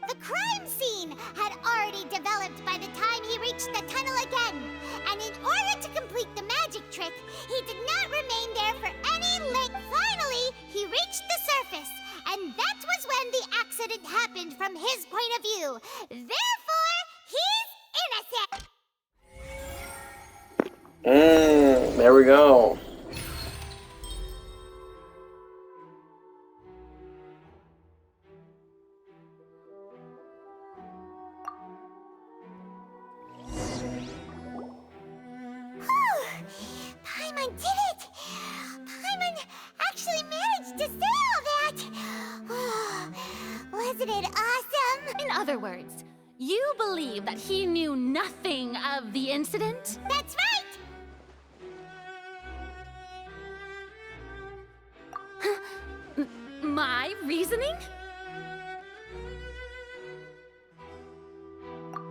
The crime scene had already developed by the time he reached the tunnel again, and in order to complete the magic trick, he did not remain there for any length. Finally, he reached the surface, and that was when the accident happened from his point of view. Therefore, he's innocent. There we go. Paimon did it! Paimon actually managed to say all that! Wasn't it awesome? In other words, you believe that he knew nothing of the incident? That's right! My reasoning?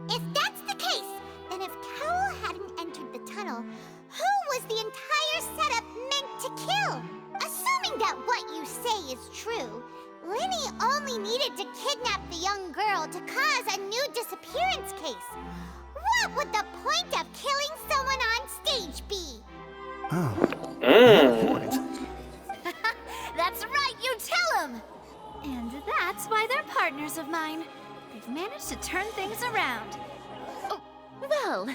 If that's the case, then if Carol hadn't entered the tunnel, who was the entire setup meant to kill? Assuming that what you say is true, Linny only needed to kidnap the young girl to cause a new disappearance case. What would the point of killing someone on stage be? Good point. That's right, you tell him! And that's why they're partners of mine. They've managed to turn things around. Oh, well,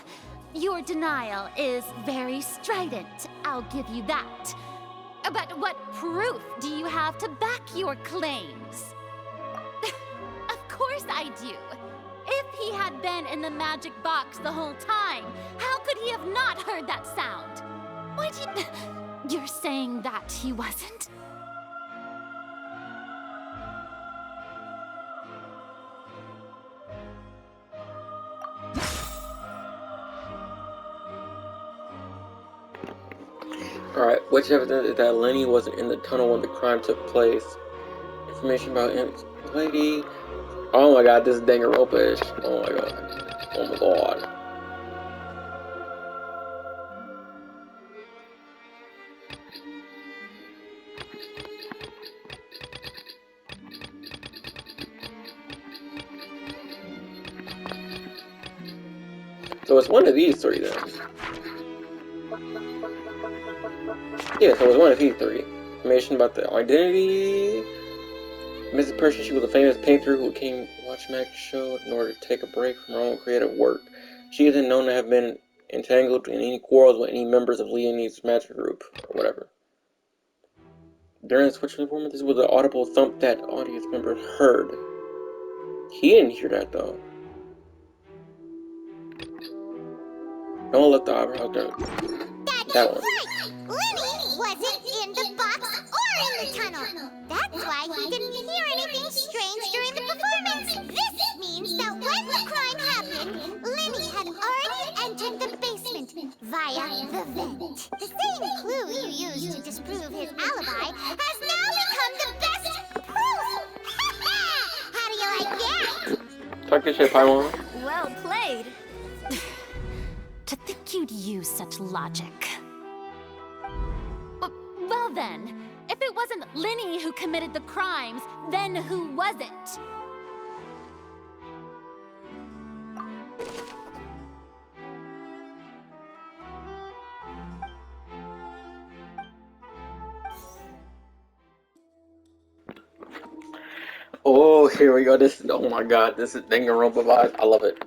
your denial is very strident, I'll give you that. But what proof do you have to back your claims? Of course I do. If he had been in the magic box the whole time, how could he have not heard that sound? Why did... You're saying that he wasn't? Alright, which evidence is that Lenny wasn't in the tunnel when the crime took place? Information about lady. Oh my god, this is Danganronpa-ish. Oh my god. Oh my god. So it's one of these three then. Yeah, so it was one of these three. Information about the identity. Mrs. Person, she was a famous painter who came to watch magic show in order to take a break from her own creative work. She isn't known to have been entangled in any quarrels with any members of Leonie's magic group, or whatever. During the switch performance, this was an audible thump that audience members heard. He didn't hear that though. Don't let the eyebrows down. That's That one. right! Linny wasn't in the box or in the tunnel. That's why he didn't hear anything strange during the performance. This means that when the crime happened, Linny had already entered the basement via the vent. The same clue you used to disprove his alibi has now become the best proof! How do you like that? Talk your shit, Paimon. Well played. To think you'd use such logic. Well then, if it wasn't Linny who committed the crimes, then who was it? Oh, here we go. This is, oh my god, this is Danganronpa vibes. I love it.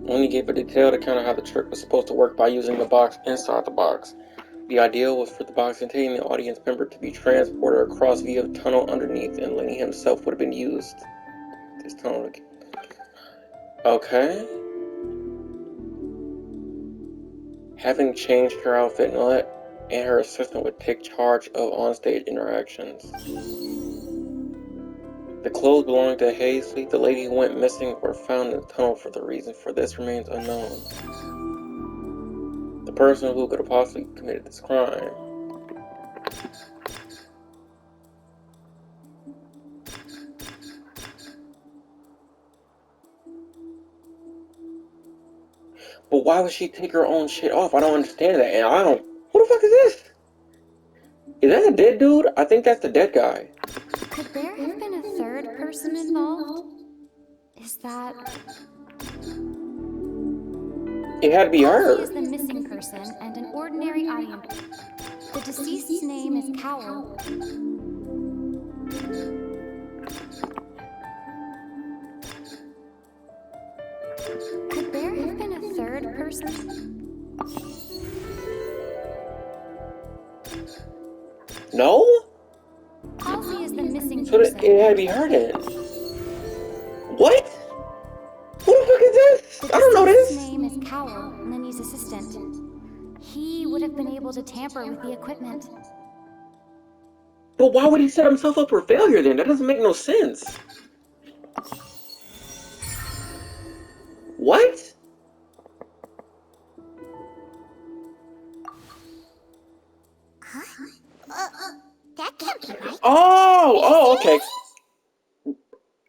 Only gave a detailed account of how the trick was supposed to work by using the box inside the box. The idea was for the box containing the audience member to be transported across via a tunnel underneath, and Lenny himself would have been used. This tunnel. Okay. Having changed her outfit, Nolette and her assistant would take charge of onstage interactions. The clothes belonging to Hazley, the lady who went missing, were found in the tunnel. For the reason for this remains unknown. The person who could have possibly committed this crime. But why would she take her own shit off? I don't understand that. And I don't... Who the fuck is this? Is that a dead dude? I think that's the dead guy. Could there have been a third person involved? Is that... It had to be Halsey her. is the missing person and an ordinary audience. The deceased's name is Cowell. Could there have been a third person? No? Halsey is the missing So person. it had to be her then. What? Who the fuck is this? The I don't know deceased's this. name is Cowell, Lenny's assistant. He would have been able to tamper with the equipment. But why would he set himself up for failure then? That doesn't make no sense. What? That can't be right. Oh, okay.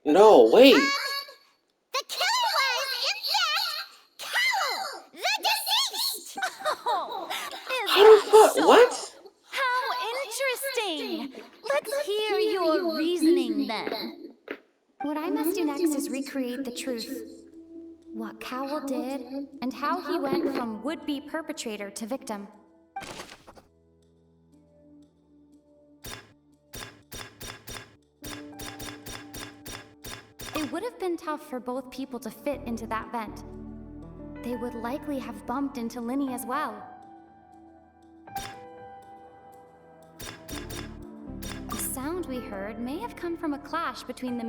No, wait. The killer was, in fact, Cowell, the deceased! Oh, is How the that fuck? so? What? How interesting! Let's hear your reasoning then. What I must do next is recreate the truth. What Cowell did, and how he went from would-be perpetrator to victim. It would have been tough for both people to fit into that vent. They would likely have bumped into Linny as well. The sound we heard may have come from a clash between the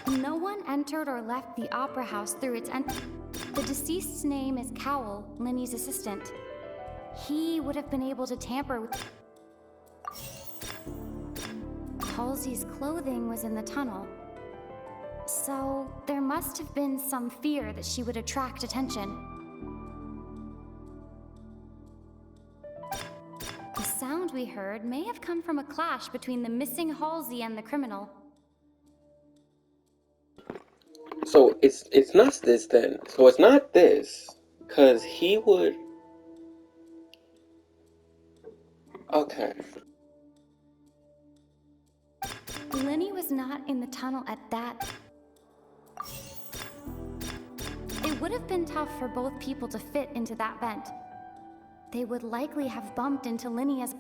No one entered or left the opera house through its The deceased's name is Cowell, Linny's assistant. He would have been able to tamper with... Halsey's clothing was in the tunnel. So, there must have been some fear that she would attract attention. The sound we heard may have come from a clash between the missing Halsey and the criminal. So it's not this then. So it's not this. Cause he would... Okay. Linny was not in the tunnel at that... It would have been tough for both people to fit into that vent. They would likely have bumped into Linny as...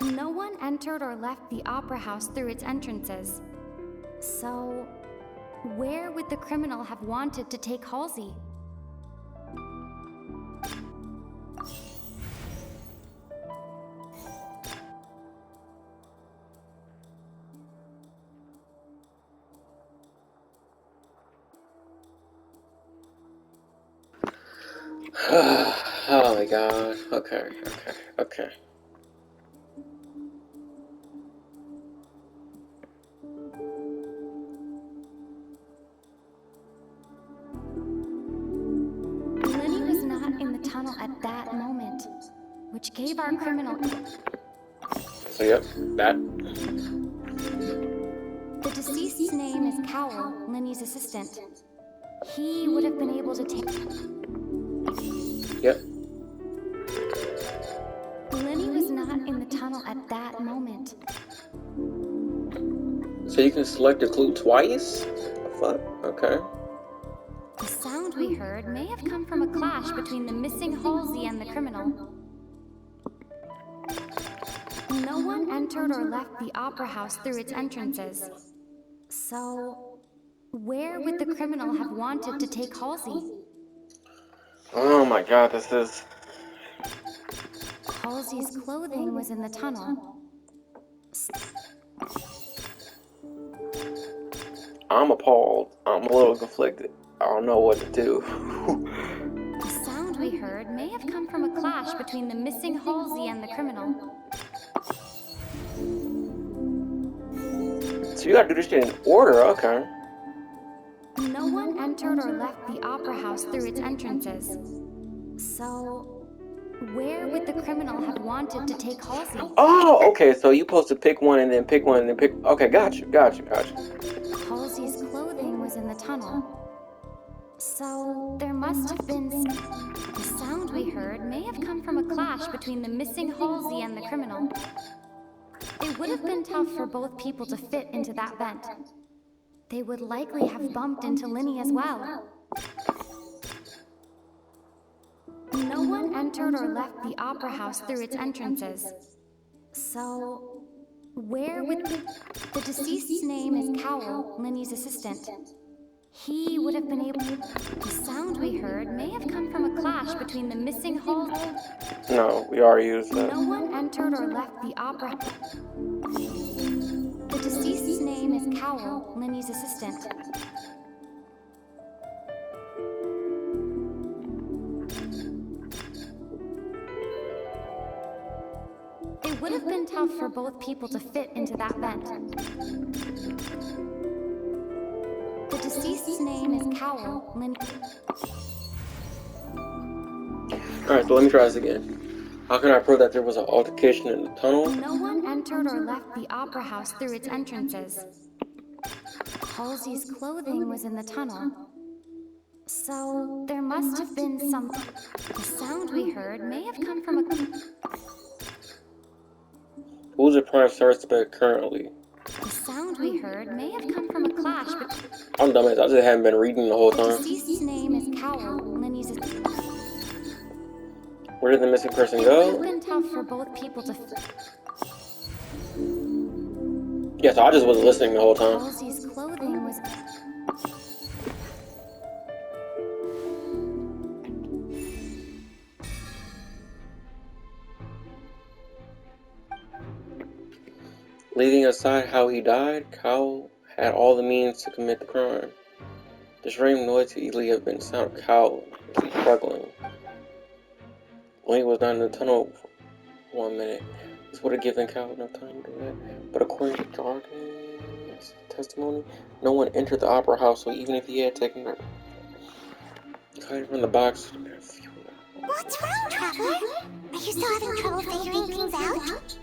No one entered or left the opera house through its entrances. So, where would the criminal have wanted to take Halsey? Oh my god. Okay. Linny was not in the tunnel at that moment, which gave our criminal... So yep, that. The deceased's name is Cowell, Linny's assistant. He would have been able to take... Yep. Linny was not in the tunnel at that moment. So you can select a clue twice? The fuck? Okay. The sound we heard may have come from a clash between the missing Halsey and the criminal. No one entered or left the opera house through its entrances. So, where would the criminal have wanted to take Halsey? Oh my god, this is... Halsey's clothing was in the tunnel. I'm appalled. I'm a little conflicted. I don't know what to do. The sound we heard may have come from a clash between the missing Halsey and the criminal. So you gotta do this shit in order, okay. No one entered or left the opera house through its entrances. So, where would the criminal have wanted to take Halsey? Oh, okay, so you supposed to pick one and then pick one and then pick... Okay, gotcha. Halsey's clothing was in the tunnel. So, there must have been... The sound we heard may have come from a clash between the missing Halsey and the criminal. It would have been tough for both people to fit into that vent. They would likely have bumped into Linny as well. No one entered or left the opera house through its entrances. So, where would the deceased's name is Cowell, Linny's assistant. He would have been able to... The sound we heard may have come from a clash between the missing Halsey. No, we already used that. No one entered or left the opera. The deceased's name is Cowell, Linny's assistant. It would have been tough for both people to fit into that vent. The deceased's name is Cowell, Alright, so let me try this again. How can I prove that there was an altercation in the tunnel? No one entered or left the opera house through its entrances. Halsey's clothing was in the tunnel. So, there must have been some... The sound we heard may have come from a... Who's the prime suspect currently? The sound we heard may have come from a clash between... I'm dumb as I just haven't been reading the whole The time. deceased's name is Cowell, Linny's... Where did the missing person It would have go? been tough for both people to... Yeah, so I just wasn't listening the whole time. Halsey's clothing was... Leaving aside how he died, Cowell had all the means to commit the crime. The strange noise could easily have been the sound of Cowell as he struggling. When he was down in the tunnel for 1 minute, this would have given Cowell enough time to do that. But according to Jordan's testimony, no one entered the opera house, so even if he had taken her hiding from the box. What's wrong, Trevor? Are you still having trouble figuring things out?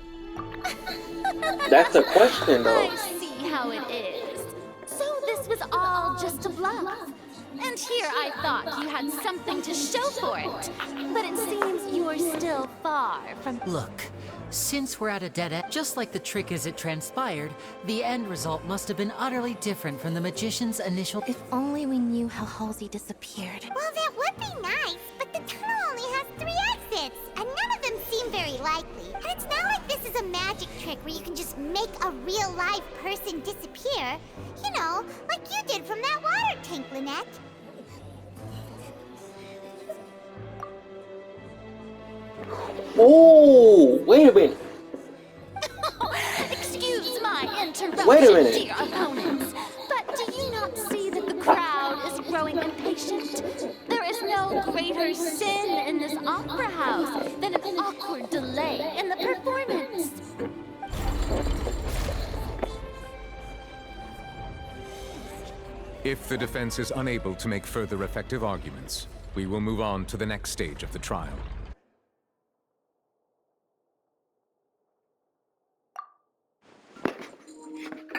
That's the question, though. I see how it is. So this was all just a bluff. And here I thought you had something to show for it. But it seems you're still far from... Look, since we're at a dead end, just like the trick as it transpired, the end result must have been utterly different from the magician's initial... If only we knew how Halsey disappeared. Well, that would be nice, but the tunnel only has 3 exits, and none of them seem very likely. And it's not like this is a magic trick where you can just make a real live person disappear. You know, like you did from that water tank, Lynette. Oh, wait a minute. Excuse my interruption, Wait a minute. dear opponents. But do you not see that the crowd is growing impatient? There is no greater sin in this opera house than an awkward delay in the performance. If the defense is unable to make further effective arguments, we will move on to the next stage of the trial.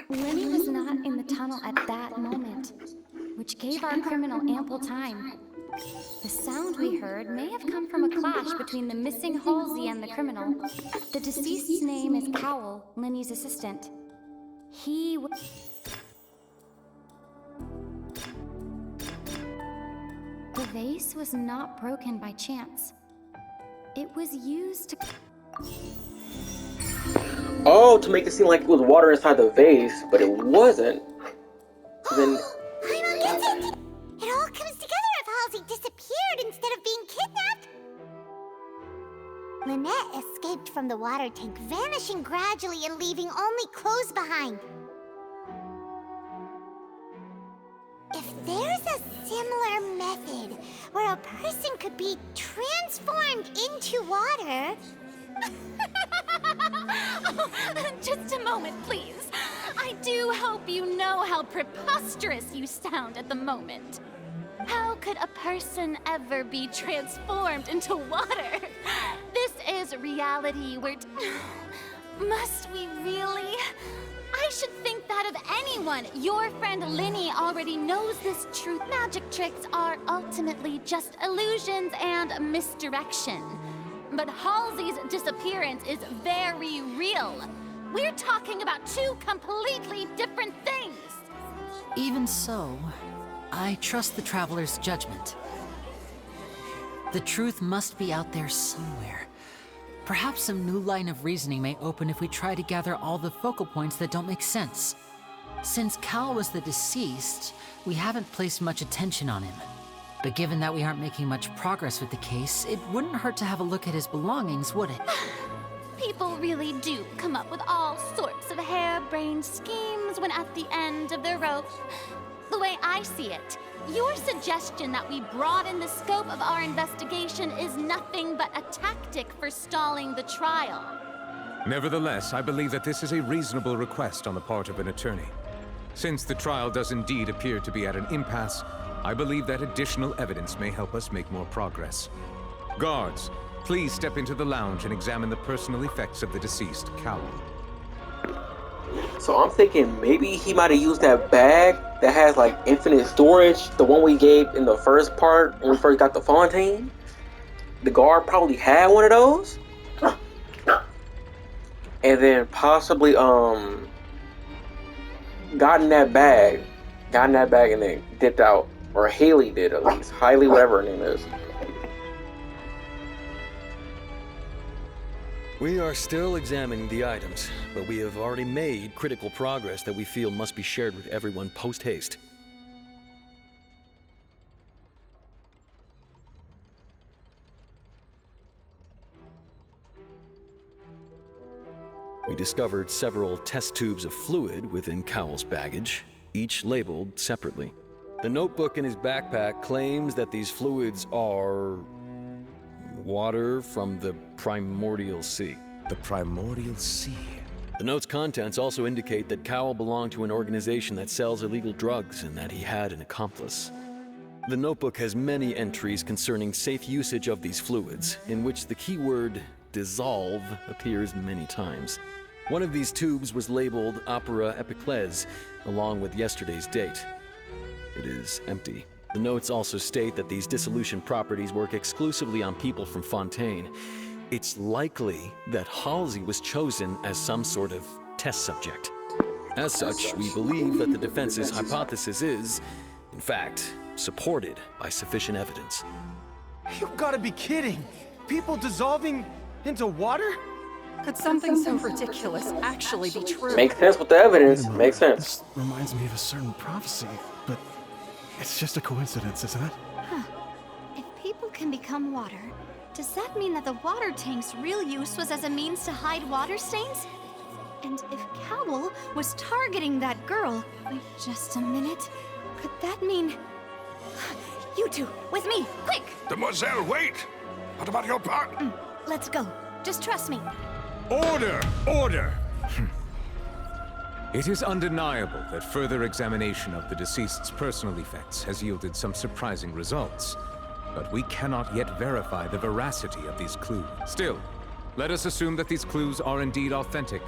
Linny was not in the tunnel at that moment, which gave our criminal ample time. The sound we heard may have come from a clash between the missing Halsey and the criminal. The deceased's name is Cowell, Linny's assistant. He w- The vase was not broken by chance. It was used to... Oh, to make it seem like it was water inside the vase, but it wasn't. So then, Paimon gets it! It all comes together if Halsey disappeared instead of being kidnapped. Lynette escaped from the water tank, vanishing gradually and leaving only clothes behind. If there's a similar method where a person could be transformed into water... Oh, just a moment, please. I do hope you know how preposterous you sound at the moment. How could a person ever be transformed into water? This is reality where... Must we really? I should think that of anyone. Your friend Linny already knows this truth. Magic tricks are ultimately just illusions and misdirection. But Halsey's disappearance is very real. We're talking about two completely different things. Even so, I trust the Traveler's judgment. The truth must be out there somewhere. Perhaps some new line of reasoning may open if we try to gather all the focal points that don't make sense. Since Cal was the deceased, we haven't placed much attention on him. But given that we aren't making much progress with the case, it wouldn't hurt to have a look at his belongings, would it? People really do come up with all sorts of harebrained schemes when at the end of the rope. The way I see it, your suggestion that we broaden the scope of our investigation is nothing but a tactic for stalling the trial. Nevertheless, I believe that this is a reasonable request on the part of an attorney. Since the trial does indeed appear to be at an impasse, I believe that additional evidence may help us make more progress. Guards, please step into the lounge and examine the personal effects of the deceased, Cowell. So I'm thinking maybe he might have used that bag that has like infinite storage, the one we gave in the first part when we first got the Fontaine. The guard probably had one of those, and then possibly gotten that bag and then dipped out, or Haley did at least. Hailey, whatever her name is. We are still examining the items, but we have already made critical progress that we feel must be shared with everyone post-haste. We discovered several test tubes of fluid within Cowell's baggage, each labeled separately. The notebook in his backpack claims that these fluids are water from the primordial sea. The primordial sea. The note's contents also indicate that Cowell belonged to an organization that sells illegal drugs and that he had an accomplice. The notebook has many entries concerning safe usage of these fluids, in which the keyword dissolve appears many times. One of these tubes was labeled Opera Epiclese, along with yesterday's date. It is empty. The notes also state that these dissolution properties work exclusively on people from Fontaine. It's likely that Halsey was chosen as some sort of test subject. As such, we believe that the defense's hypothesis is, in fact, supported by sufficient evidence. You've got to be kidding! People dissolving into water? Could something so ridiculous actually be true? Makes sense with the evidence. Makes sense. This reminds me of a certain prophecy, but it's just a coincidence, isn't it? Huh. If people can become water, does that mean that the water tank's real use was as a means to hide water stains? And if Cowell was targeting that girl... Wait just a minute. Could that mean... You two, with me, quick! Demoiselle, wait! What about your part? Let's go. Just trust me. Order! Order! It is undeniable that further examination of the deceased's personal effects has yielded some surprising results. But we cannot yet verify the veracity of these clues. Still, let us assume that these clues are indeed authentic,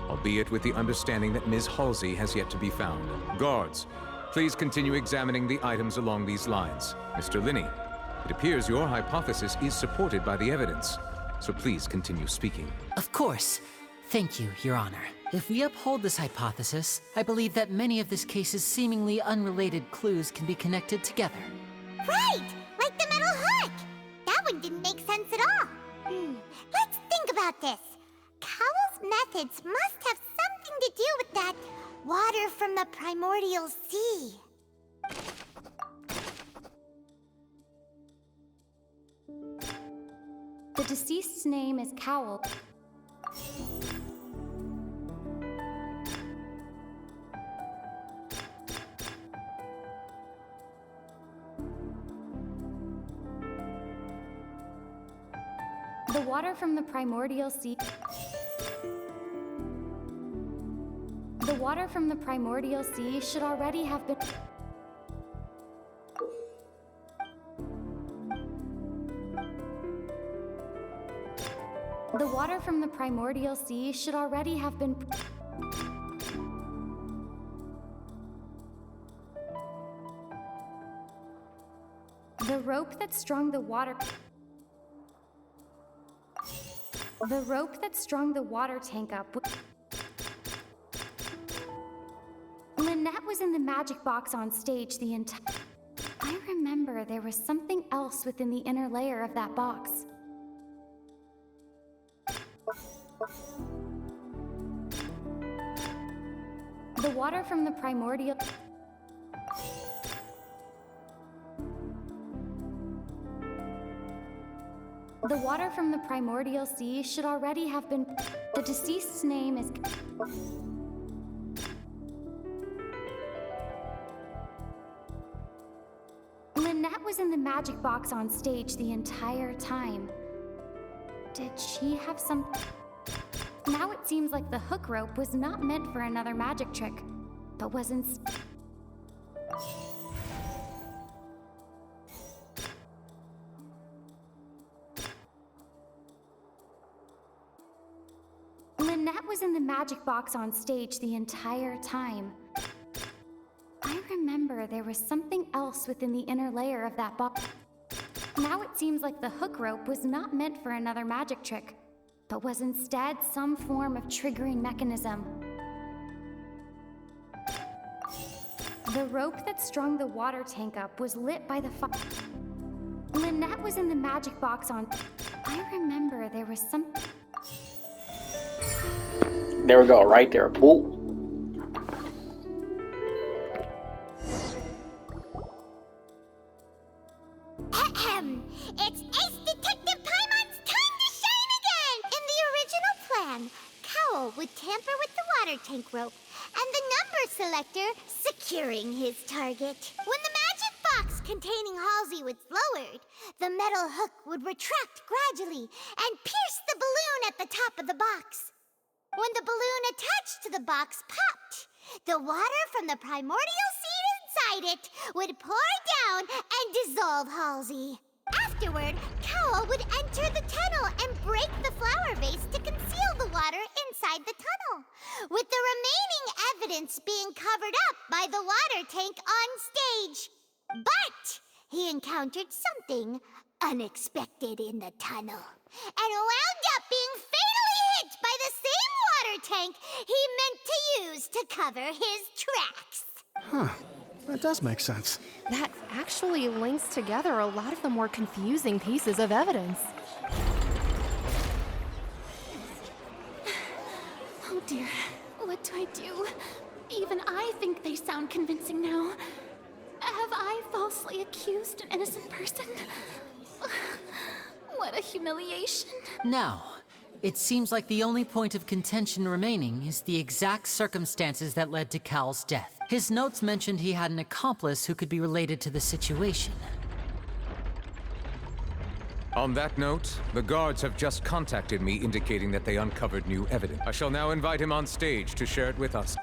albeit with the understanding that Ms. Halsey has yet to be found. Guards, please continue examining the items along these lines. Mr. Linney, it appears your hypothesis is supported by the evidence, so please continue speaking. Of course. Thank you, Your Honor. If we uphold this hypothesis, I believe that many of this case's seemingly unrelated clues can be connected together. Right! Like the metal hook! That one didn't make sense at all. Let's think about this. Cowell's methods must have something to do with that water from the primordial sea. The deceased's name is Cowell. The water from the primordial sea... The water from the primordial sea should already have been... The water from the primordial sea should already have been... The rope that strung the water... The rope that strung the water tank up... Lynette was in the magic box on stage the entire... I remember there was something else within the inner layer of that box. The water from the primordial... The water from the primordial sea should already have been... The deceased's name is... Lynette was in the magic box on stage the entire time. Did she have some... Now it seems like the hook rope was not meant for another magic trick, but was instead... Lynette was in the magic box on stage the entire time. I remember there was something else within the inner layer of that box. Now it seems like the hook rope was not meant for another magic trick, but was instead some form of triggering mechanism. The rope that strung the water tank up was lit by the fire. Lynette was in the magic box on... I remember there was some... There we go, right there. Boop. It's Ace Detective Paimon's time to shine again! In the original plan, Cowl would tamper with the water tank rope and the number selector securing his target. When the magic box containing Halsey was lowered, the metal hook would retract gradually and pierce the balloon at the top of the box. When the balloon attached to the box popped, the water from the primordial seed inside it would pour down and dissolve Halsey. Afterward, Cowl would enter the tunnel and break the flower vase to conceal the water inside the tunnel, with the remaining evidence being covered up by the water tank on stage. But he encountered something unexpected in the tunnel and wound up being fatally hit by the same water tank he meant to use to cover his tracks. Huh. That does make sense. That actually links together a lot of the more confusing pieces of evidence. Oh dear, what do I do? Even I think they sound convincing now. Have I falsely accused an innocent person? What a humiliation. Now, it seems like the only point of contention remaining is the exact circumstances that led to Cowl's death. His notes mentioned he had an accomplice who could be related to the situation. On that note, the guards have just contacted me indicating that they uncovered new evidence. I shall now invite him on stage to share it with us.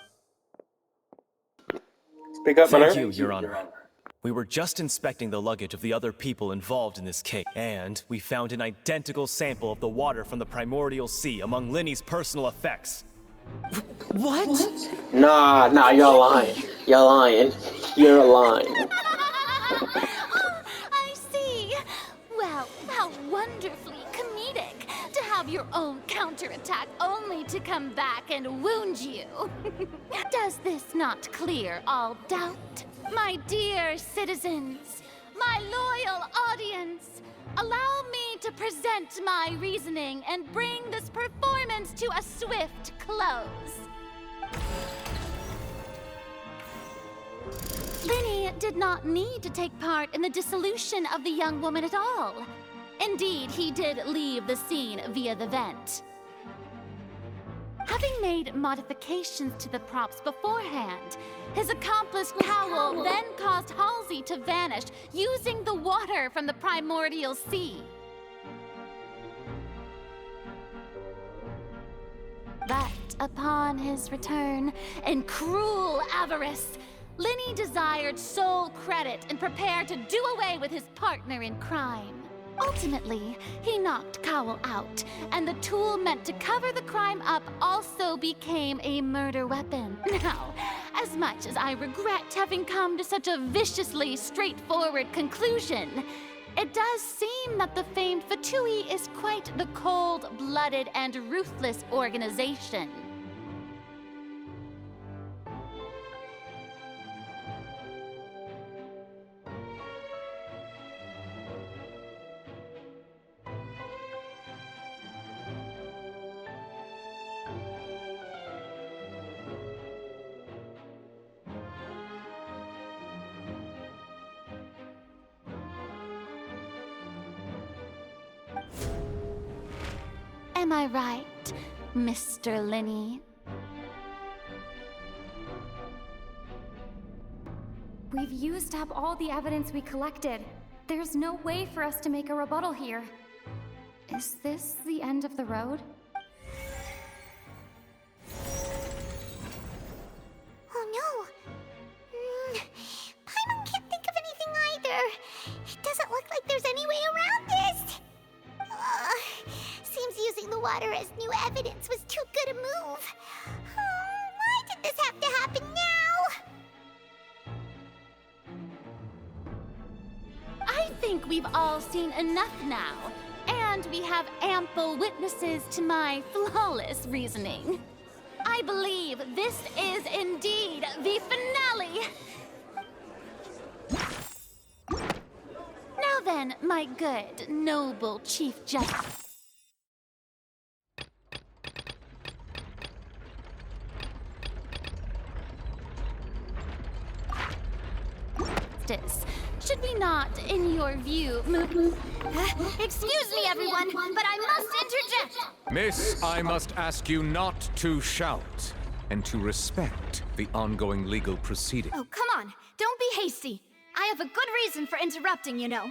Speak up, Thank you, Your Honor. We were just inspecting the luggage of the other people involved in this case, and we found an identical sample of the water from the primordial sea among Linny's personal effects. What? Nah, y'all lying. You're lying. You're lying. I see. Well, how wonderfully comedic to have your own counterattack only to come back and wound you. Does this not clear all doubt? My dear citizens, my loyal audience, allow me to present my reasoning and bring this performance to a swift close. Linny did not need to take part in the dissolution of the young woman at all. Indeed, he did leave the scene via the vent. Having made modifications to the props beforehand, his accomplice Cowl then caused Halsey to vanish using the water from the primordial sea. But upon his return, in cruel avarice, Linny desired sole credit and prepared to do away with his partner in crime. Ultimately, he knocked Cowell out, and the tool meant to cover the crime up also became a murder weapon. Now, as much as I regret having come to such a viciously straightforward conclusion, it does seem that the famed Fatui is quite the cold-blooded and ruthless organization. Am I right, Mr. Linney? We've used up all the evidence we collected. There's no way for us to make a rebuttal here. Is this the end of the road? Oh no! Paimon can't think of anything either. It doesn't look like there's any way around this. Seems using the water as new evidence was too good a move. Why did this have to happen now? I think we've all seen enough now, and we have ample witnesses to my flawless reasoning. I believe this is indeed the finale. Now then, my good, noble Chief Justice. Should we not, in your view, move? Excuse me, everyone, but I must interject. Miss, I must ask you not to shout, and to respect the ongoing legal proceeding. Oh, come on. Don't be hasty. I have a good reason for interrupting, you know.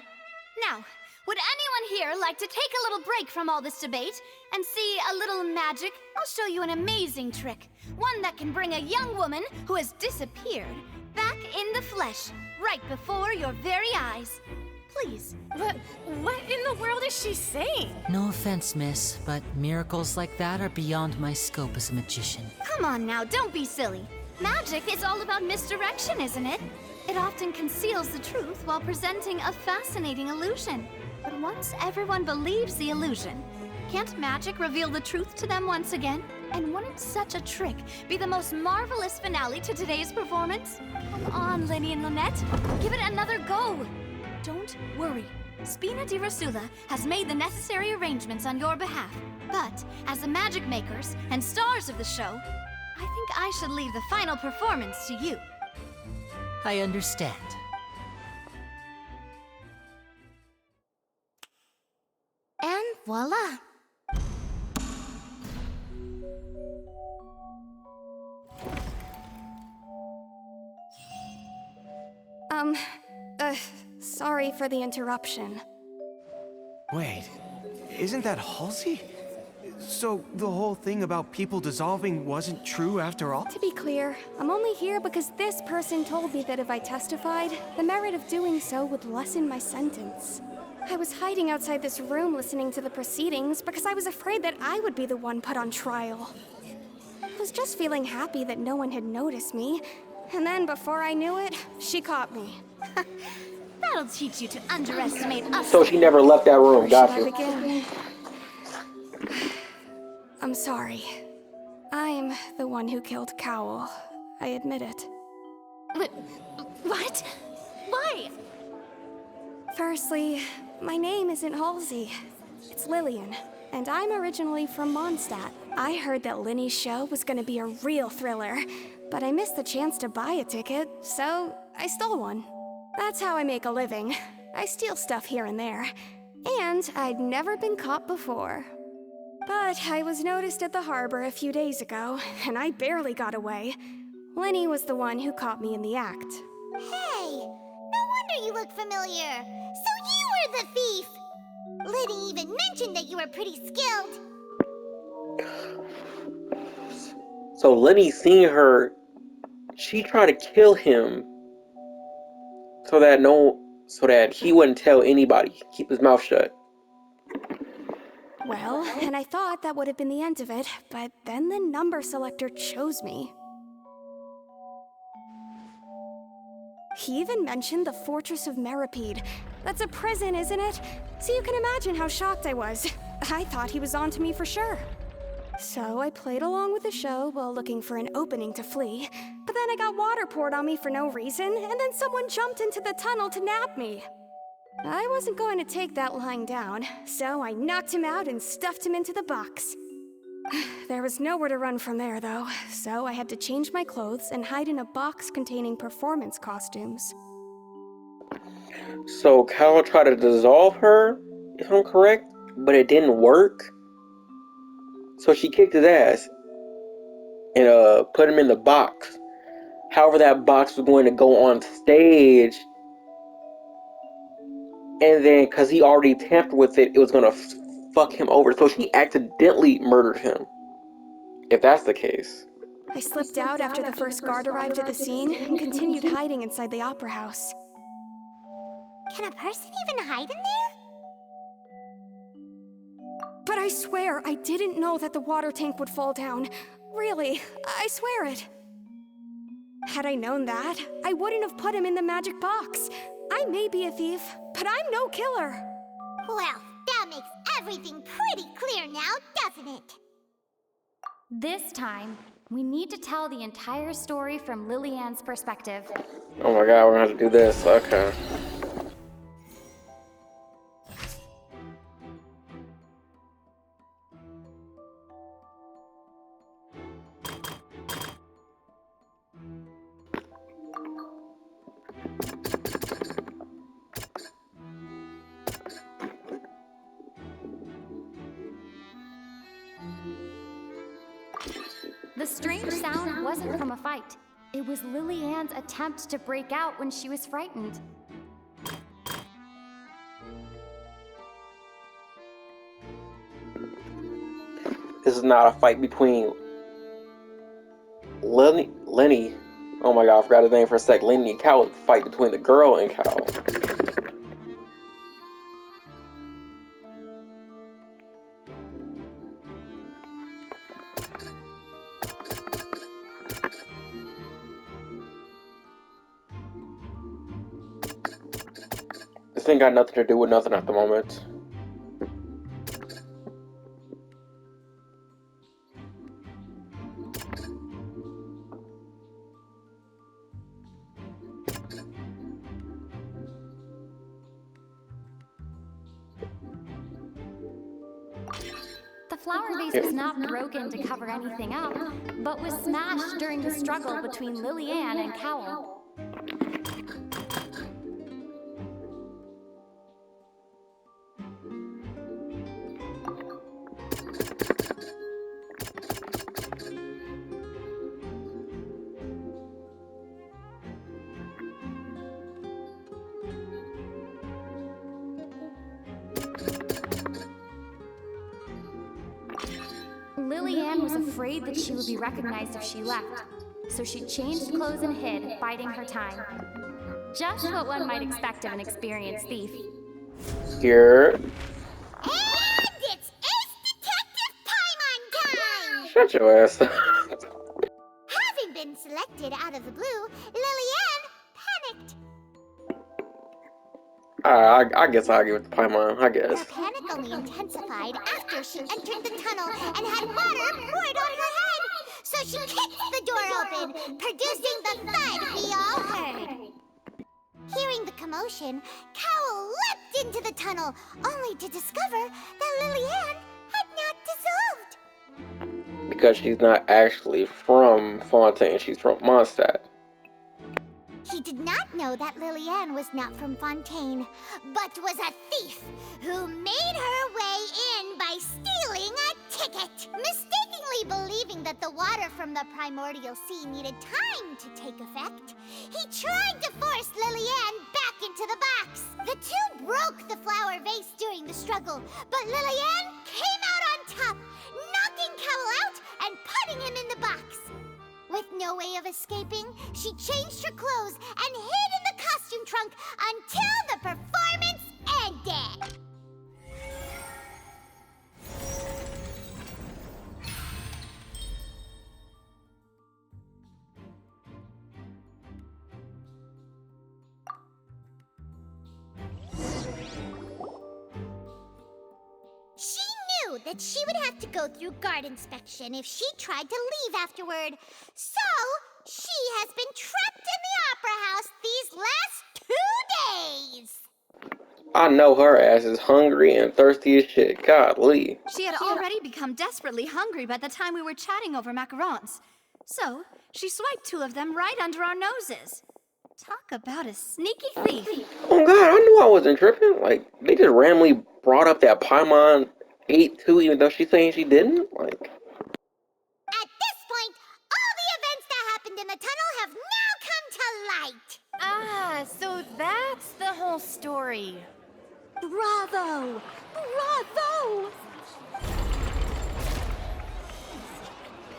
Now, would anyone here like to take a little break from all this debate and see a little magic? I'll show you an amazing trick. One that can bring a young woman who has disappeared back in the flesh, right before your very eyes. Please. But what in the world is she saying? No offense, miss, but miracles like that are beyond my scope as a magician. Come on now, don't be silly. Magic is all about misdirection, isn't it? It often conceals the truth while presenting a fascinating illusion. But once everyone believes the illusion, can't magic reveal the truth to them once again? And wouldn't such a trick be the most marvelous finale to today's performance? Come on, Linny and Lynette. Give it another go. Don't worry. Spina di Rasula has made the necessary arrangements on your behalf. But as the magic makers and stars of the show, I think I should leave the final performance to you. I understand. And voila. Sorry for the interruption. Wait, isn't that Halsey? So the whole thing about people dissolving wasn't true after all? To be clear, I'm only here because this person told me that if I testified, the merit of doing so would lessen my sentence. I was hiding outside this room listening to the proceedings because I was afraid that I would be the one put on trial. I was just feeling happy that no one had noticed me, and then before I knew it, she caught me. That'll teach you to underestimate us. So she never left that room, got Where you. should I begin? I'm sorry. I'm the one who killed Cowell. I admit it. What? Why? Firstly, my name isn't Halsey. It's Lillian, and I'm originally from Mondstadt. I heard that Linny's show was gonna be a real thriller, but I missed the chance to buy a ticket, so I stole one. That's how I make a living. I steal stuff here and there. And I'd never been caught before. But I was noticed at the harbor a few days ago, and I barely got away. Linny was the one who caught me in the act. Hey, no wonder you look familiar. So you were the thief. Liddy even mentioned that you were pretty skilled. So Lenny seen her. She tried to kill him so that he wouldn't tell anybody. Keep his mouth shut. Well, and I thought that would have been the end of it, but then the number selector chose me. He even mentioned the Fortress of Meripede. That's a prison, isn't it? So you can imagine how shocked I was. I thought he was on to me for sure. So I played along with the show while looking for an opening to flee, but then I got water poured on me for no reason, and then someone jumped into the tunnel to nab me. I wasn't going to take that lying down, so I knocked him out and stuffed him into the box. There was nowhere to run from there, though, so I had to change my clothes and hide in a box containing performance costumes. So Cal tried to dissolve her, if I'm correct, but it didn't work. So she kicked his ass and put him in the box. However, that box was going to go on stage, and then because he already tampered with it, it was going to fuck him over. So she accidentally murdered him, if that's the case. I slipped out after the first guard arrived at the scene and continued hiding inside the opera house. Can a person even hide in there? But I swear, I didn't know that the water tank would fall down. Really, I swear it. Had I known that, I wouldn't have put him in the magic box. I may be a thief, but I'm no killer. Well, that makes everything pretty clear now, doesn't it? This time, we need to tell the entire story from Lillian's perspective. Oh my god, we're gonna have to do this. Okay. The strange sound wasn't from a fight. It was Lillian's attempt to break out when she was frightened. This is not a fight between Lenny. Oh my god, I forgot his name for a sec. Lenny and Cal. It's a fight between the girl and Cal. This ain't got nothing to do with nothing at the moment. The flower vase was not broken to cover anything up, but was smashed during the struggle between Lillian and Cowell. Lillian was afraid that she would be recognized if she left, so she changed clothes and hid, biding her time. Just what one might expect of an experienced thief. Here. And it's Ace Detective Paimon time! Shut your ass. Having been selected out of the blue, Lillian panicked. I guess I'll give it to Paimon, I guess. Her panic only intensified after she entered the tunnel and had water poured on her head. So she kicked the door open, producing the thud we all heard. Hearing the commotion, Cowell leapt into the tunnel, only to discover that Lillian had not dissolved. Because she's not actually from Fontaine, she's from Mondstadt. He did not know that Lillian was not from Fontaine, but was a thief who made her way in by stealing a ticket. Mistakenly believing that the water from the primordial sea needed time to take effect, he tried to force Lillian back into the box. The two broke the flower vase during the struggle, but Lillian came out on top, knocking Cowell out and putting him in the box. With no way of escaping, she changed her clothes and hid in the costume trunk until the performance ended. knew that she would have to go through guard inspection if she tried to leave afterward. So, she has been trapped in the Opera House these last 2 days. I know her ass is hungry and thirsty as shit. Godly. She had already become desperately hungry by the time we were chatting over macarons. So, she swiped 2 of them right under our noses. Talk about a sneaky thief. Oh god, I knew I wasn't tripping. Like, they just randomly brought up that Paimon ate too, even though she's saying she didn't? Like... At this point, all the events that happened in the tunnel have now come to light. Ah, so that's the whole story. Bravo! Bravo!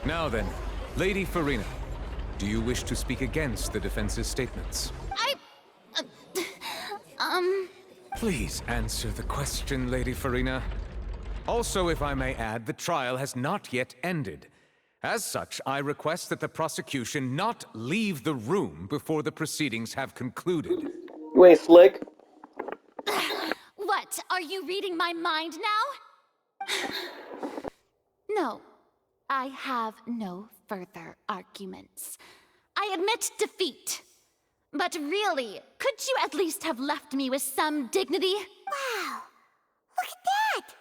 Now then, Lady Farina, do you wish to speak against the defense's statements? Please answer the question, Lady Farina. Also, if I may add, the trial has not yet ended. As such, I request that the prosecution not leave the room before the proceedings have concluded. You ain't slick. What? Are you reading my mind now? No, I have no further arguments. I admit defeat. But really, could you at least have left me with some dignity? Wow, look at that.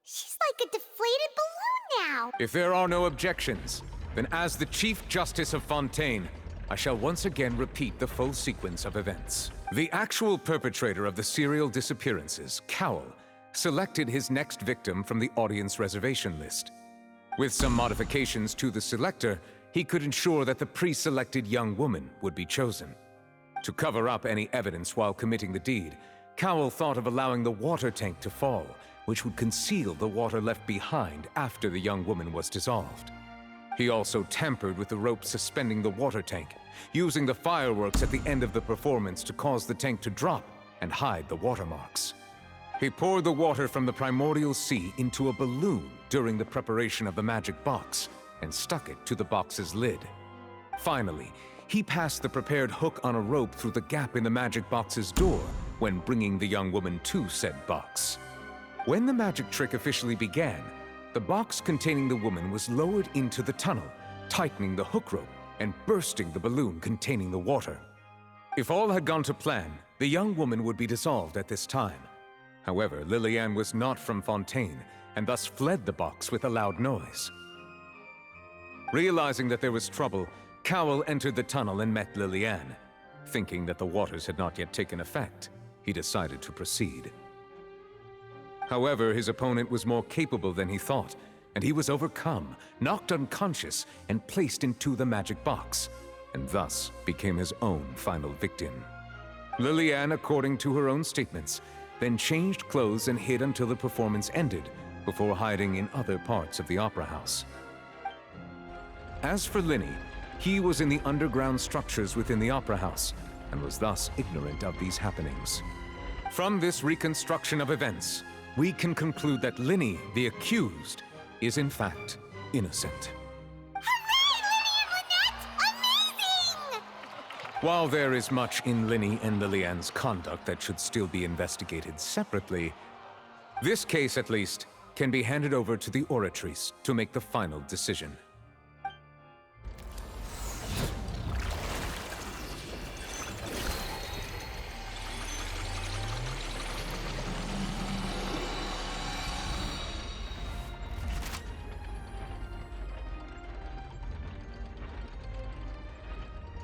She's like a deflated balloon now. If there are no objections, then as the Chief Justice of Fontaine, I shall once again repeat the full sequence of events. The actual perpetrator of the serial disappearances, Cowell, selected his next victim from the audience reservation list. With some modifications to the selector, he could ensure that the pre-selected young woman would be chosen. To cover up any evidence while committing the deed, Cowell thought of allowing the water tank to fall, which would conceal the water left behind after the young woman was dissolved. He also tampered with the rope suspending the water tank, using the fireworks at the end of the performance to cause the tank to drop and hide the watermarks. He poured the water from the primordial sea into a balloon during the preparation of the magic box and stuck it to the box's lid. Finally, he passed the prepared hook on a rope through the gap in the magic box's door when bringing the young woman to said box. When the magic trick officially began, the box containing the woman was lowered into the tunnel, tightening the hook rope and bursting the balloon containing the water. If all had gone to plan, the young woman would be dissolved at this time. However, Lillian was not from Fontaine and thus fled the box with a loud noise. Realizing that there was trouble, Cowell entered the tunnel and met Lillian. Thinking that the waters had not yet taken effect, he decided to proceed. However, his opponent was more capable than he thought, and he was overcome, knocked unconscious, and placed into the magic box, and thus became his own final victim. Lillian, according to her own statements, then changed clothes and hid until the performance ended, before hiding in other parts of the opera house. As for Linny, he was in the underground structures within the opera house, and was thus ignorant of these happenings. From this reconstruction of events, we can conclude that Linny, the accused, is in fact innocent. While there is much in Linny and Lillian's conduct that should still be investigated separately, this case, at least, can be handed over to the Oratrice to make the final decision.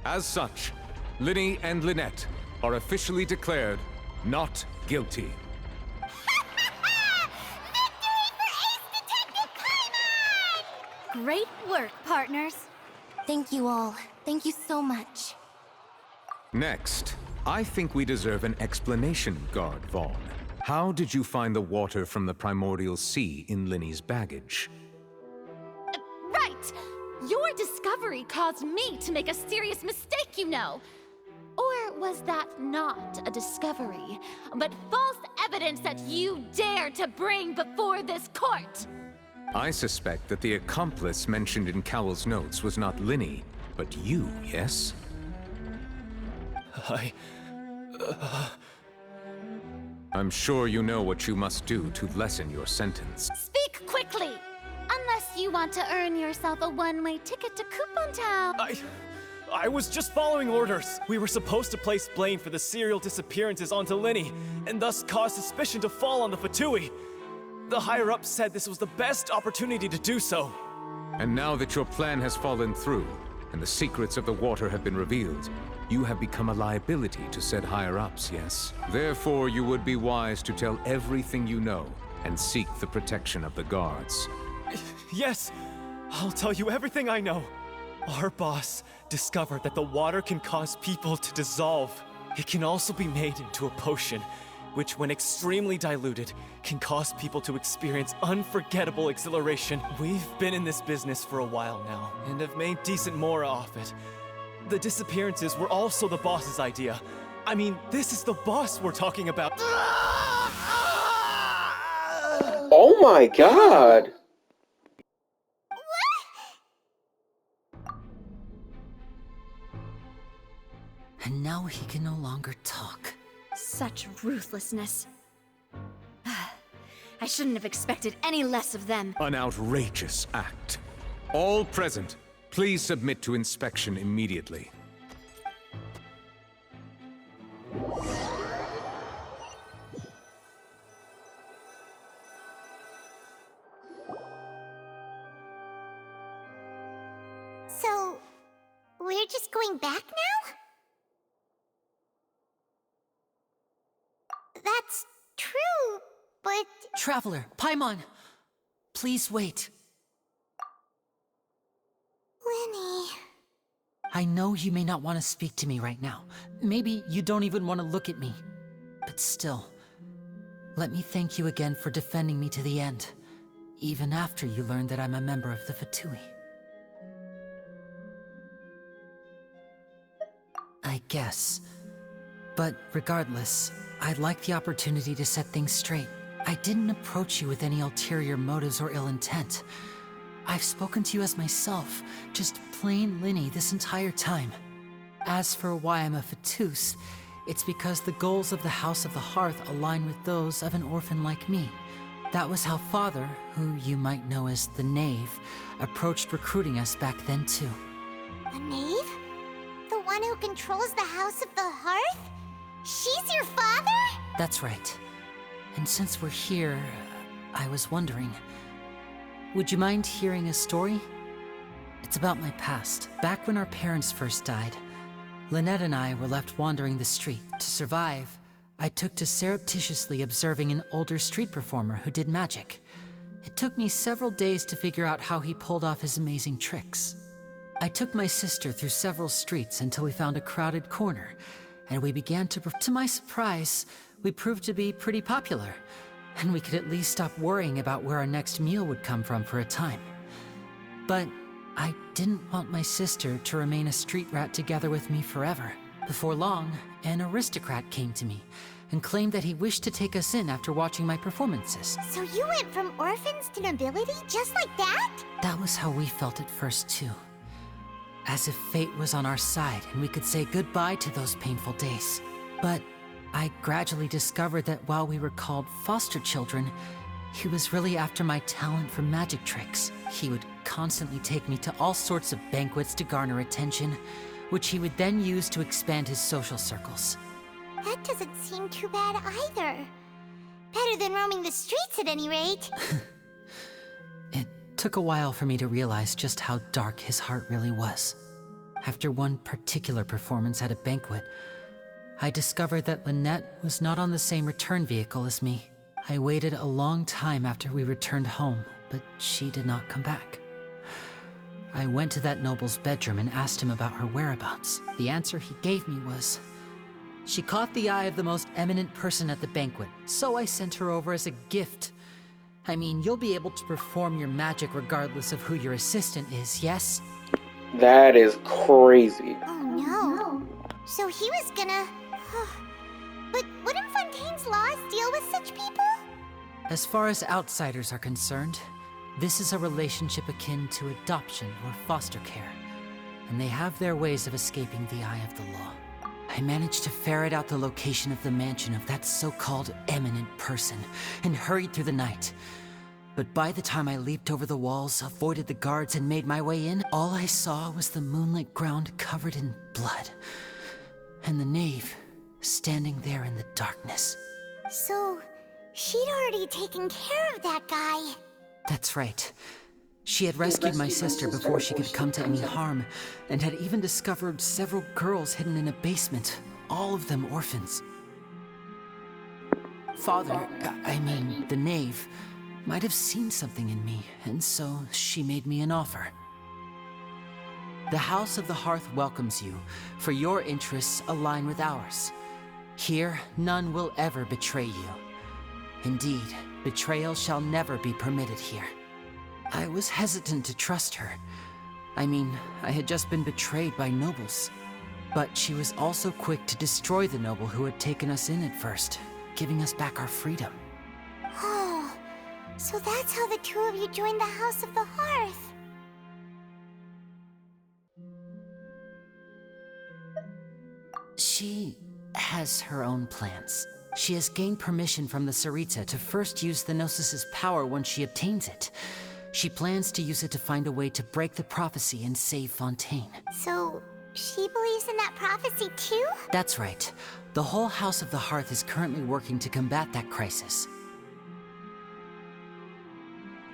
As such, Linny and Lynette are officially declared not guilty. Great work, partners. Thank you all. Thank you so much. Next, I think we deserve an explanation, Guard Vaughn. How did you find the water from the primordial sea in Linny's baggage? Right! Your discovery caused me to make a serious mistake, you know. Or was that not a discovery, but false evidence that you dare to bring before this court? I suspect that the accomplice mentioned in Cowell's notes was not Linny, but you, yes? I'm sure you know what you must do to lessen your sentence. Speak quickly! Unless you want to earn yourself a one-way ticket to Coupon Town. I was just following orders. We were supposed to place blame for the serial disappearances onto Linny, and thus cause suspicion to fall on the Fatui. The higher-ups said this was the best opportunity to do so. And now that your plan has fallen through, and the secrets of the water have been revealed, you have become a liability to said higher-ups, yes? Therefore, you would be wise to tell everything you know, and seek the protection of the guards. Yes, I'll tell you everything I know. Our boss discovered that the water can cause people to dissolve. It can also be made into a potion, which when extremely diluted, can cause people to experience unforgettable exhilaration. We've been in this business for a while now, and have made decent mora off it. The disappearances were also the boss's idea. I mean, this is the boss we're talking about. Oh my god! And now he can no longer talk. Such ruthlessness. I shouldn't have expected any less of them. An outrageous act. All present, please submit to inspection immediately. So, we're just going back now? That's true, but... Traveler, Paimon, please wait. Lenny... I know you may not want to speak to me right now. Maybe you don't even want to look at me. But still, let me thank you again for defending me to the end, even after you learned that I'm a member of the Fatui. I guess. But regardless, I'd like the opportunity to set things straight. I didn't approach you with any ulterior motives or ill intent. I've spoken to you as myself, just plain Linny this entire time. As for why I'm a Fatus, it's because the goals of the House of the Hearth align with those of an orphan like me. That was how Father, who you might know as the Knave, approached recruiting us back then too. The Knave? The one who controls the House of the Hearth? She's your father? That's right. And since we're here, I was wondering, would you mind hearing a story? It's about my past. Back when our parents first died, Lynette and I were left wandering the street. To survive, I took to surreptitiously observing an older street performer who did magic. It took me several days to figure out how he pulled off his amazing tricks. I took my sister through several streets until we found a crowded corner, and we began to my surprise, we proved to be pretty popular, and we could at least stop worrying about where our next meal would come from for a time. But I didn't want my sister to remain a street rat together with me forever. Before long, an aristocrat came to me and claimed that he wished to take us in after watching my performances. So you went from orphans to nobility just like that? That was how we felt at first too. As if fate was on our side and we could say goodbye to those painful days. But I gradually discovered that while we were called foster children, he was really after my talent for magic tricks. He would constantly take me to all sorts of banquets to garner attention, which he would then use to expand his social circles. That doesn't seem too bad either. Better than roaming the streets at any rate. It took a while for me to realize just how dark his heart really was. After one particular performance at a banquet, I discovered that Lynette was not on the same return vehicle as me. I waited a long time after we returned home, but she did not come back. I went to that noble's bedroom and asked him about her whereabouts. The answer he gave me was, she caught the eye of the most eminent person at the banquet, so I sent her over as a gift. I mean, you'll be able to perform your magic regardless of who your assistant is, yes? That is crazy. Oh no. So he was gonna... But wouldn't Fontaine's laws deal with such people? As far as outsiders are concerned, this is a relationship akin to adoption or foster care, and they have their ways of escaping the eye of the law. I managed to ferret out the location of the mansion of that so-called eminent person, and hurried through the night. But by the time I leaped over the walls, avoided the guards, and made my way in, all I saw was the moonlit ground covered in blood. And the knave standing there in the darkness. So, she'd already taken care of that guy. That's right. She had rescued my sister before she could come to any harm, and had even discovered several girls hidden in a basement, all of them orphans. Father, I mean, the knave, might have seen something in me, and so she made me an offer. The House of the Hearth welcomes you, for your interests align with ours. Here, none will ever betray you. Indeed, betrayal shall never be permitted here. I was hesitant to trust her. I mean, I had just been betrayed by nobles. But she was also quick to destroy the noble who had taken us in at first, giving us back our freedom. Oh, so that's how the two of you joined the House of the Hearth. She has her own plans. She has gained permission from the Tsaritsa to first use the Gnosis' power when she obtains it. She plans to use it to find a way to break the prophecy and save Fontaine. So, she believes in that prophecy too? That's right. The whole House of the Hearth is currently working to combat that crisis.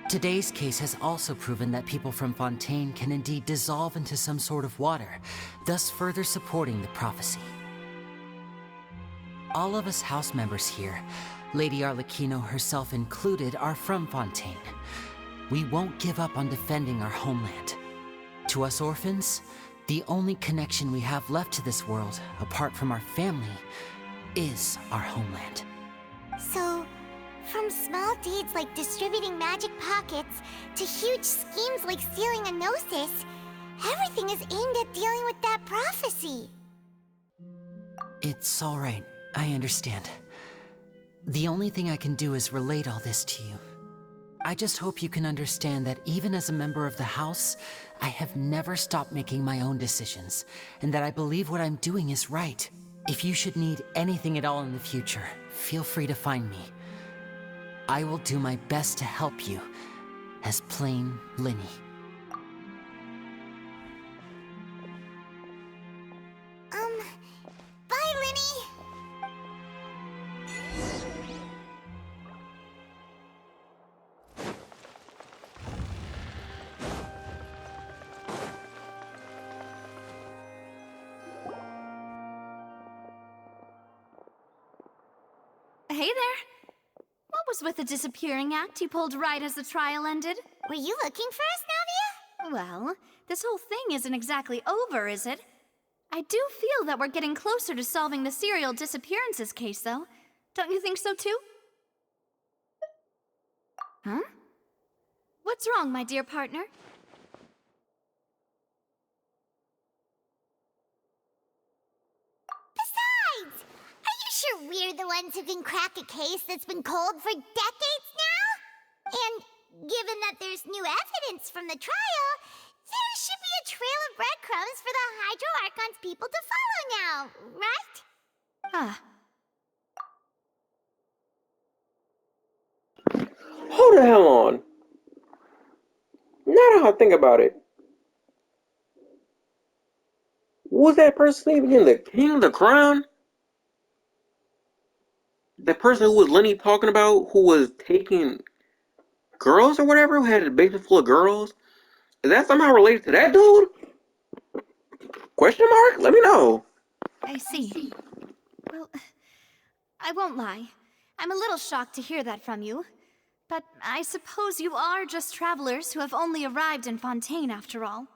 Today's case has also proven that people from Fontaine can indeed dissolve into some sort of water, thus further supporting the prophecy. All of us house members here, Lady Arlecchino herself included, are from Fontaine. We won't give up on defending our homeland. To us orphans, the only connection we have left to this world, apart from our family, is our homeland. So, from small deeds like distributing magic pockets to huge schemes like stealing a Gnosis, everything is aimed at dealing with that prophecy. It's all right. I understand. The only thing I can do is relate all this to you. I just hope you can understand that even as a member of the House, I have never stopped making my own decisions, and that I believe what I'm doing is right. If you should need anything at all in the future, feel free to find me. I will do my best to help you, as plain Linny. Bye, Linny! Hey there. What was with the disappearing act you pulled right as the trial ended? Were you looking for us, Navia? Well, this whole thing isn't exactly over, is it? I do feel that we're getting closer to solving the serial disappearances case, though. Don't you think so, too? Huh? What's wrong, my dear partner? Besides, are you sure we're the ones who can crack a case that's been cold for decades now? And given that there's new evidence from the trial, there should be a trail of breadcrumbs for the Hydro Archon's people to follow now, right? Huh. Hold the hell on. Now that I think about it, was that person even the king of the crown? The person who was Lenny talking about, who was taking girls or whatever, who had a basement full of girls? Is that somehow related to that dude? Question mark? Let me know. I see. Well, I won't lie. I'm a little shocked to hear that from you. But I suppose you are just travelers who have only arrived in Fontaine after all.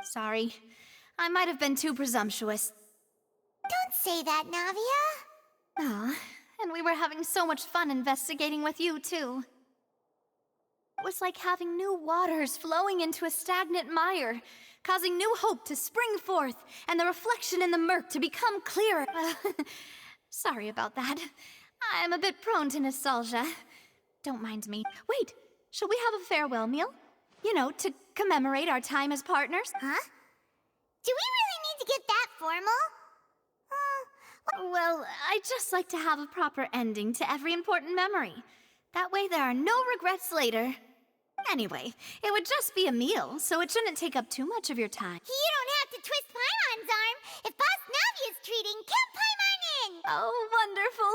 Sorry. I might have been too presumptuous. Don't say that, Navia. Aw, and we were having so much fun investigating with you, too. It was like having new waters flowing into a stagnant mire, causing new hope to spring forth, and the reflection in the murk to become clearer. Sorry about that. I'm a bit prone to nostalgia. Don't mind me. Wait, shall we have a farewell meal? You know, to commemorate our time as partners? Huh? Do we really need to get that formal? Well, I'd just like to have a proper ending to every important memory. That way there are no regrets later. Anyway, it would just be a meal, so it shouldn't take up too much of your time. You don't have to twist Paimon's arm. If Boss Navi is treating, count Paimon in! Oh, wonderful.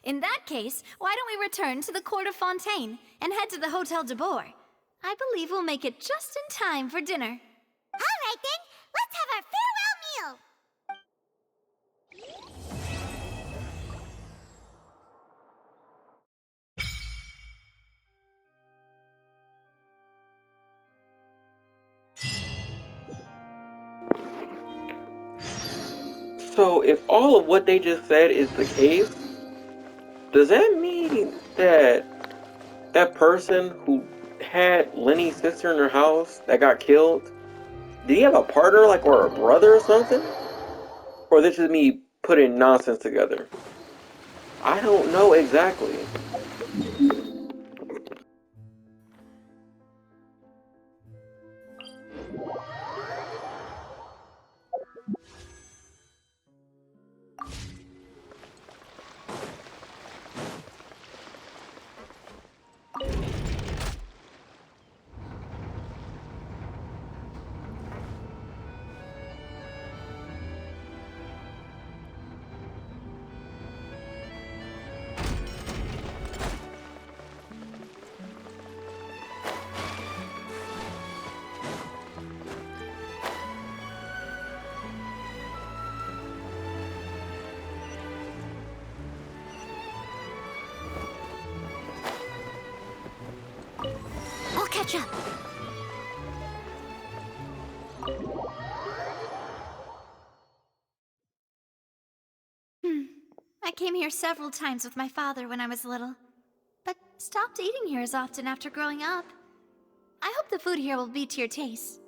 In that case, why don't we return to the Court of Fontaine and head to the Hotel de Boer? I believe we'll make it just in time for dinner. All right then, let's have our farewell meal. So, if all of what they just said is the case, does that mean that that person who had Lenny's sister in her house that got killed, did he have a partner, like, or a brother or something? Or this is me putting nonsense together? I don't know exactly. I'll catch up. I came here several times with my father when I was little, but stopped eating here as often after growing up. I hope the food here will be to your taste.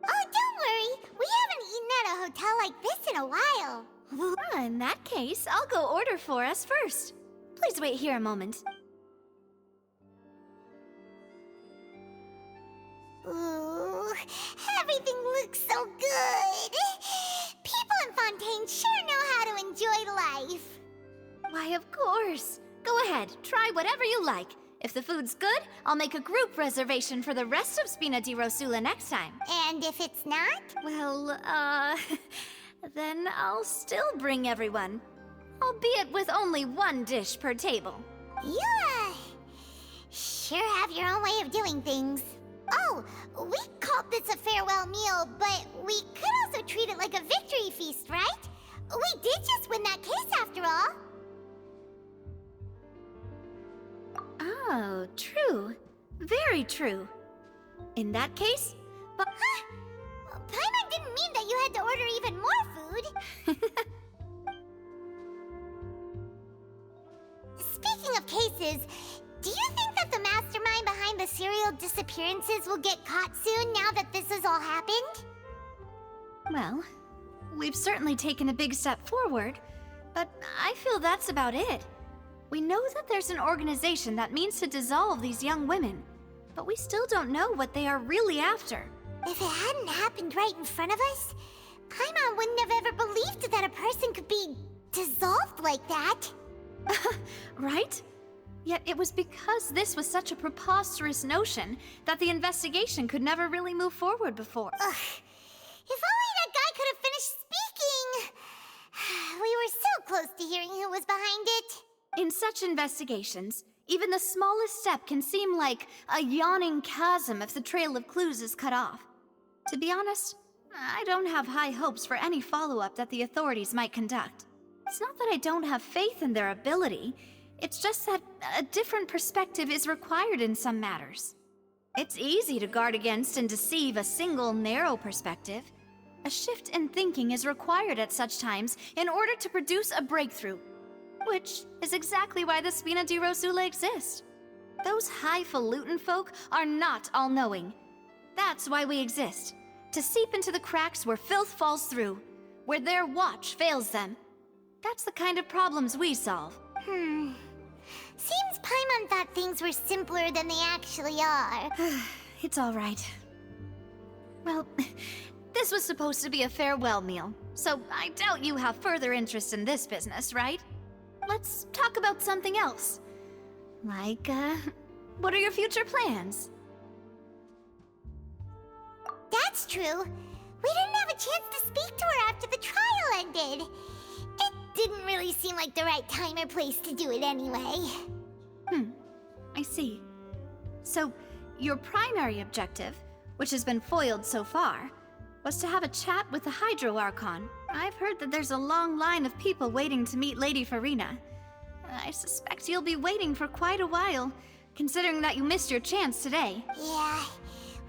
Oh, don't worry. We haven't eaten at a hotel like this in a while. In that case, I'll go order for us first. Please wait here a moment. Ooh, everything looks so good. People in Fontaine sure know how to enjoy life. Why, of course. Go ahead, try whatever you like. If the food's good, I'll make a group reservation for the rest of Spina di Rosula next time. And if it's not? Well, then I'll still bring everyone. Albeit with only one dish per table. You, sure have your own way of doing things. Oh, we called this a farewell meal, but we could also treat it like a victory feast, right? We did just win that case after all. Oh, true. Very true. In that case, but... Huh? Paimon didn't mean that you had to order even more food. Speaking of cases, do you think that the mastermind behind the serial disappearances will get caught soon now that this has all happened? Well, we've certainly taken a big step forward, but I feel that's about it. We know that there's an organization that means to dissolve these young women, but we still don't know what they are really after. If it hadn't happened right in front of us, Paimon wouldn't have ever believed that a person could be dissolved like that. Right? Yet it was because this was such a preposterous notion that the investigation could never really move forward before. Ugh. If only that guy could have finished speaking! We were so close to hearing who was behind it. In such investigations, even the smallest step can seem like a yawning chasm if the trail of clues is cut off. To be honest, I don't have high hopes for any follow-up that the authorities might conduct. It's not that I don't have faith in their ability, it's just that a different perspective is required in some matters. It's easy to guard against and deceive a single narrow perspective. A shift in thinking is required at such times in order to produce a breakthrough. Which is exactly why the Spina di Rosula exists. Those highfalutin folk are not all-knowing. That's why we exist. To seep into the cracks where filth falls through. Where their watch fails them. That's the kind of problems we solve. Seems Paimon thought things were simpler than they actually are. It's all right. Well, this was supposed to be a farewell meal, so I doubt you have further interest in this business, right? Let's talk about something else. Like, what are your future plans? That's true. We didn't have a chance to speak to her after the trial ended. It didn't really seem like the right time or place to do it anyway. I see. So, your primary objective, which has been foiled so far, was to have a chat with the Hydro Archon. I've heard that there's a long line of people waiting to meet Lady Farina. I suspect you'll be waiting for quite a while, considering that you missed your chance today. Yeah,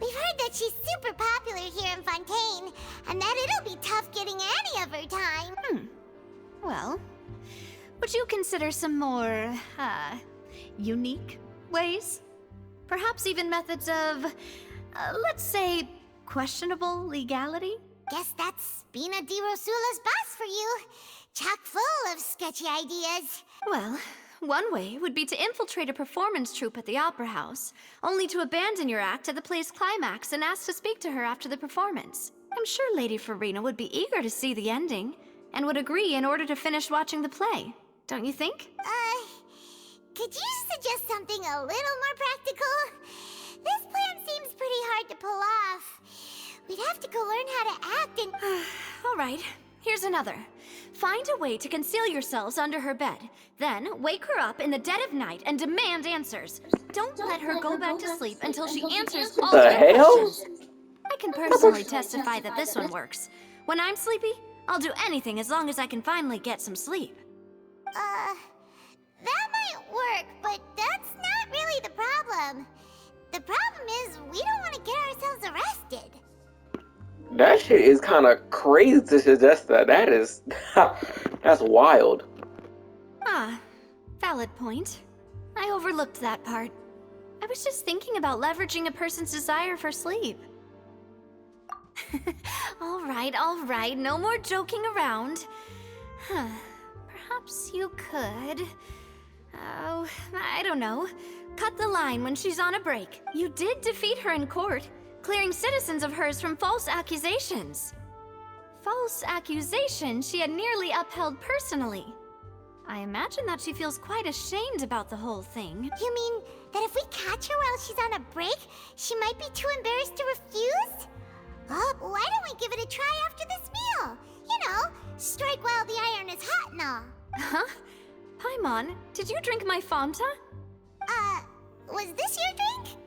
we've heard that she's super popular here in Fontaine, and that it'll be tough getting any of her time. Well, would you consider some more, unique ways? Perhaps even methods of, let's say, questionable legality? Guess that's Spina di Rosula's boss for you. Chock full of sketchy ideas. Well, one way would be to infiltrate a performance troupe at the Opera House, only to abandon your act at the play's climax and ask to speak to her after the performance. I'm sure Lady Farina would be eager to see the ending, and would agree in order to finish watching the play. Don't you think? Could you suggest something a little more practical? This plan seems pretty hard to pull off. We'd have to go learn how to act and... All right, here's another. Find a way to conceal yourselves under her bed. Then, wake her up in the dead of night and demand answers. Don't let her go back to sleep until she answers all The your hell? questions. I can personally testify that this one works. When I'm sleepy, I'll do anything as long as I can finally get some sleep. That might work, but that's not really the problem. The problem is we don't want to get ourselves arrested. That shit is kind of crazy to suggest that. That is... that's wild. Valid point. I overlooked that part. I was just thinking about leveraging a person's desire for sleep. All right, no more joking around. Perhaps you could... Oh, I don't know. Cut the line when she's on a break. You did defeat her in court, clearing citizens of hers from false accusations. False accusations she had nearly upheld personally. I imagine that she feels quite ashamed about the whole thing. You mean that if we catch her while she's on a break, she might be too embarrassed to refuse? Oh, why don't we give it a try after this meal? You know, strike while the iron is hot and all. Huh? Paimon, did you drink my Fanta? Was this your drink?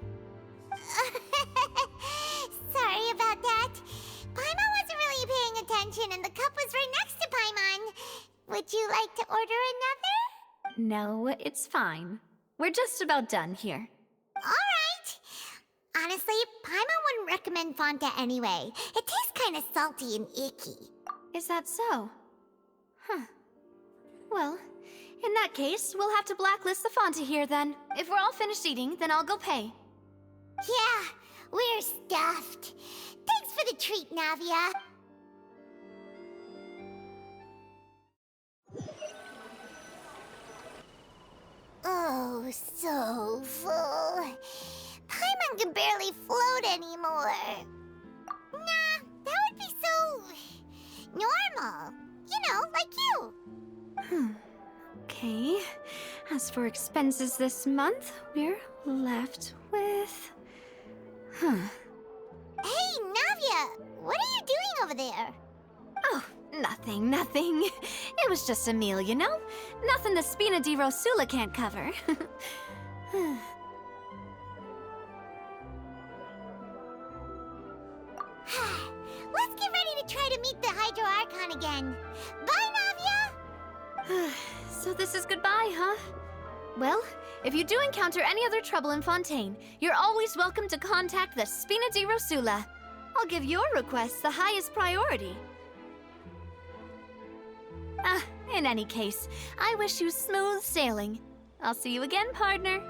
Sorry about that. Paimon wasn't really paying attention and the cup was right next to Paimon. Would you like to order another? No, it's fine. We're just about done here. Alright. Honestly, Paimon wouldn't recommend Fanta anyway. It tastes kind of salty and icky. Is that so? Huh. Well, in that case, we'll have to blacklist the Fanta here then. If we're all finished eating, then I'll go pay. Yeah, we're stuffed. Thanks for the treat, Navia. Oh, so full. Paimon can barely float anymore. Nah, that would be so... normal. You know, like you. Okay. As for expenses this month, we're left with... Hey, Navia! What are you doing over there? Oh, nothing. It was just a meal, you know? Nothing the Spina di Rosula can't cover. Let's get ready to try to meet the Hydro Archon again. Bye, Navia! So this is goodbye, huh? Well, if you do encounter any other trouble in Fontaine, you're always welcome to contact the Spina di Rosula. I'll give your request the highest priority. In any case, I wish you smooth sailing. I'll see you again, partner.